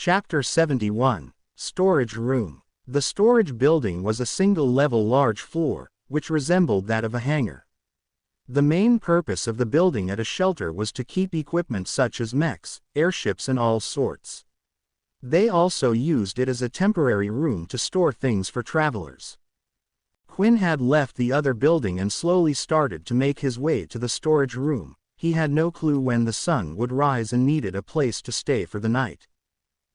Chapter 71. Storage Room. The storage building was a single-level large floor, which resembled that of a hangar. The main purpose of the building as a shelter was to keep equipment such as mechs, airships and all sorts. They also used it as a temporary room to store things for travelers. Quinn had left the other building and slowly started to make his way to the storage room. He had no clue when the sun would rise and needed a place to stay for the night.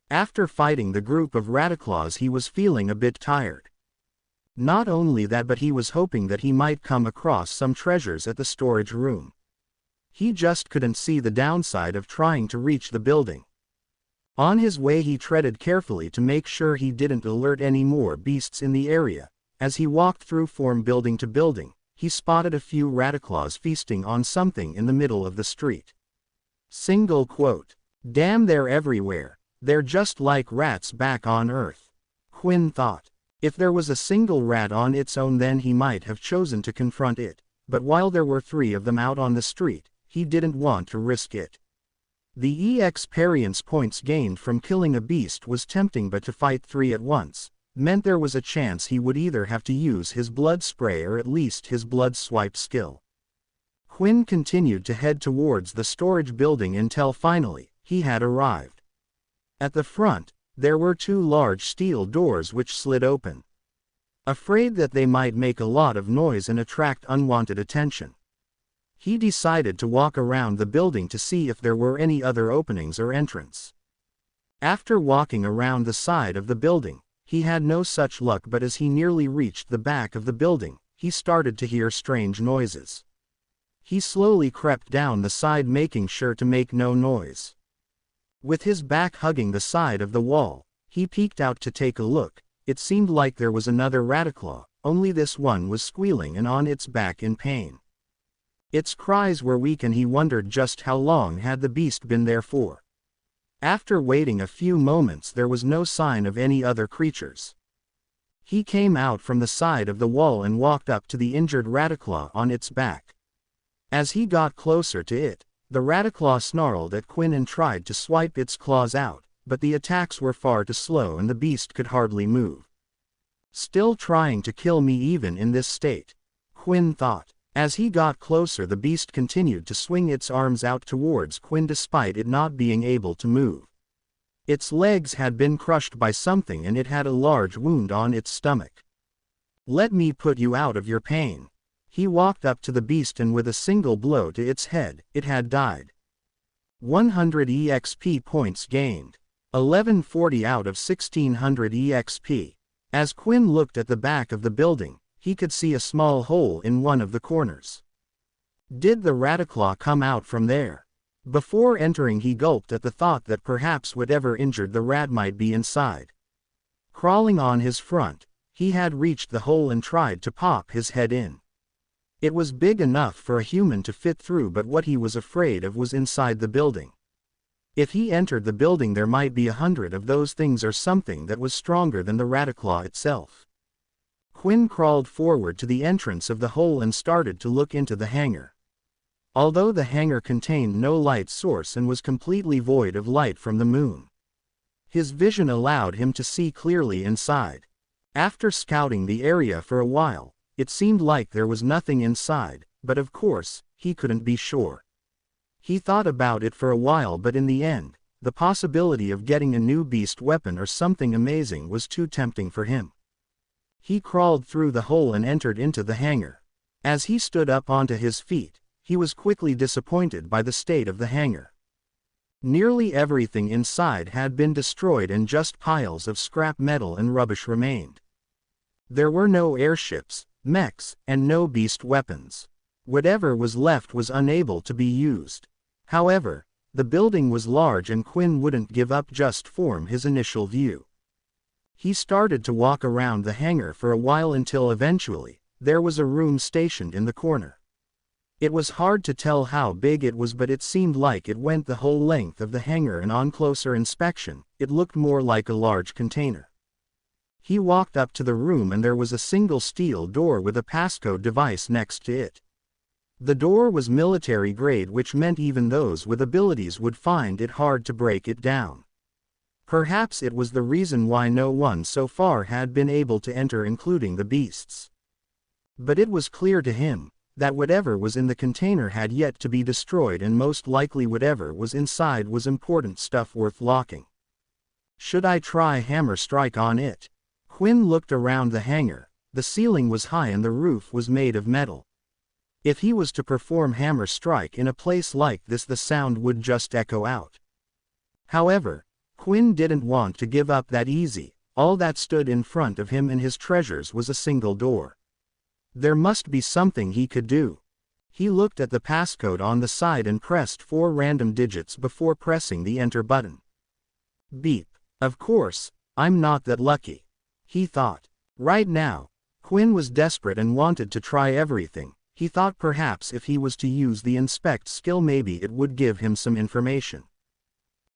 After fighting the group of Rataclaws, he was feeling a bit tired. Not only that, but he was hoping that he might come across some treasures at the storage room. He just couldn't see the downside of trying to reach the building. On his way, he treaded carefully to make sure he didn't alert any more beasts in the area. As he walked through from building to building, he spotted a few Rataclaws feasting on something in the middle of the street. Single quote. "Damn, they're everywhere. They're just like rats back on Earth," Quinn thought. If there was a single rat on its own, then he might have chosen to confront it, but while there were 3 of them out on the street, he didn't want to risk it. The experience points gained from killing a beast was tempting, but to fight 3 at once meant there was a chance he would either have to use his blood spray or at least his blood swipe skill. Quinn continued to head towards the storage building until finally, he had arrived. At the front, there were 2 large steel doors which slid open. Afraid that they might make a lot of noise and attract unwanted attention, he decided to walk around the building to see if there were any other openings or entrance. After walking around the side of the building, he had no such luck, but as he nearly reached the back of the building, he started to hear strange noises. He slowly crept down the side, making sure to make no noise. With his back hugging the side of the wall, he peeked out to take a look. It seemed like there was another Rataclaw, only this one was squealing and on its back in pain. Its cries were weak and he wondered just how long had the beast been there for. After waiting a few moments, there was no sign of any other creatures. He came out from the side of the wall and walked up to the injured Rataclaw on its back. As he got closer to it, the Rataclaw snarled at Quinn and tried to swipe its claws out, but the attacks were far too slow and the beast could hardly move. Still trying to kill me even in this state, Quinn thought. As he got closer, the beast continued to swing its arms out towards Quinn despite it not being able to move. Its legs had been crushed by something and it had a large wound on its stomach. "Let me put you out of your pain." He walked up to the beast and with a single blow to its head, it had died. 100 EXP points gained. 1140 out of 1600 EXP. As Quinn looked at the back of the building, he could see a small hole in one of the corners. Did the Rataclaw come out from there? Before entering, he gulped at the thought that perhaps whatever injured the rat might be inside. Crawling on his front, he had reached the hole and tried to pop his head in. It was big enough for a human to fit through, but what he was afraid of was inside the building. If he entered the building, there might be 100 of those things or something that was stronger than the Rataclaw itself. Quinn crawled forward to the entrance of the hole and started to look into the hangar. Although the hangar contained no light source and was completely void of light from the moon, his vision allowed him to see clearly inside. After scouting the area for a while, it seemed like there was nothing inside, but of course, he couldn't be sure. He thought about it for a while, but in the end, the possibility of getting a new beast weapon or something amazing was too tempting for him. He crawled through the hole and entered into the hangar. As he stood up onto his feet, he was quickly disappointed by the state of the hangar. Nearly everything inside had been destroyed and just piles of scrap metal and rubbish remained. There were no airships, mechs, and no beast weapons. Whatever was left was unable to be used. However, the building was large and Quinn wouldn't give up just from his initial view. He started to walk around the hangar for a while until eventually, there was a room stationed in the corner. It was hard to tell how big it was, but it seemed like it went the whole length of the hangar, and on closer inspection, it looked more like a large container. He walked up to the room and there was a single steel door with a passcode device next to it. The door was military grade, which meant even those with abilities would find it hard to break it down. Perhaps it was the reason why no one so far had been able to enter, including the beasts. But it was clear to him that whatever was in the container had yet to be destroyed, and most likely whatever was inside was important stuff worth locking. Should I try hammer strike on it? Quinn looked around the hangar. The ceiling was high and the roof was made of metal. If he was to perform hammer strike in a place like this, the sound would just echo out. However, Quinn didn't want to give up that easy. All that stood in front of him and his treasures was a single door. There must be something he could do. He looked at the passcode on the side and pressed 4 random digits before pressing the enter button. Beep. Of course, I'm not that lucky, he thought. Right now, Quinn was desperate and wanted to try everything. He thought perhaps if he was to use the inspect skill, maybe it would give him some information.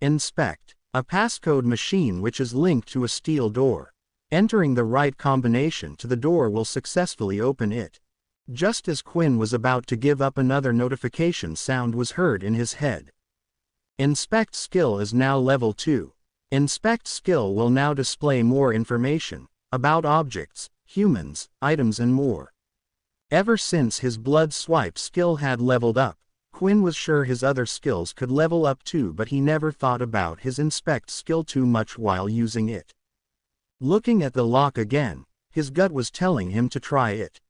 Inspect. A passcode machine which is linked to a steel door. Entering the right combination to the door will successfully open it. Just as Quinn was about to give up, another notification sound was heard in his head. Inspect skill is now level 2. Inspect skill will now display more information about objects, humans, items and more. Ever since his blood swipe skill had leveled up, Quinn was sure his other skills could level up too, but he never thought about his inspect skill too much while using it. Looking at the lock again, his gut was telling him to try it.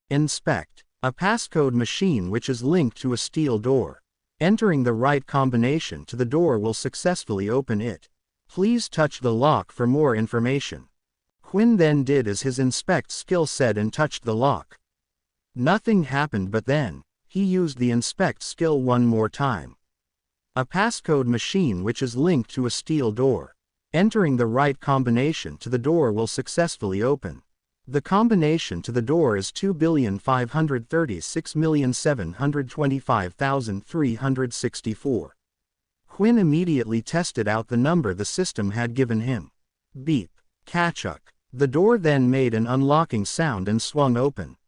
Inspect. A passcode machine which is linked to a steel door. Entering the right combination to the door will successfully open it. Please touch the lock for more information. Quinn then did as his inspect skill said and touched the lock. Nothing happened, but then he used the inspect skill one more time. A passcode machine which is linked to a steel door. Entering the right combination to the door will successfully open. The combination to the door is 2,536,725,364. Quinn immediately tested out the number the system had given him. Beep. Kachuk. The door then made an unlocking sound and swung open.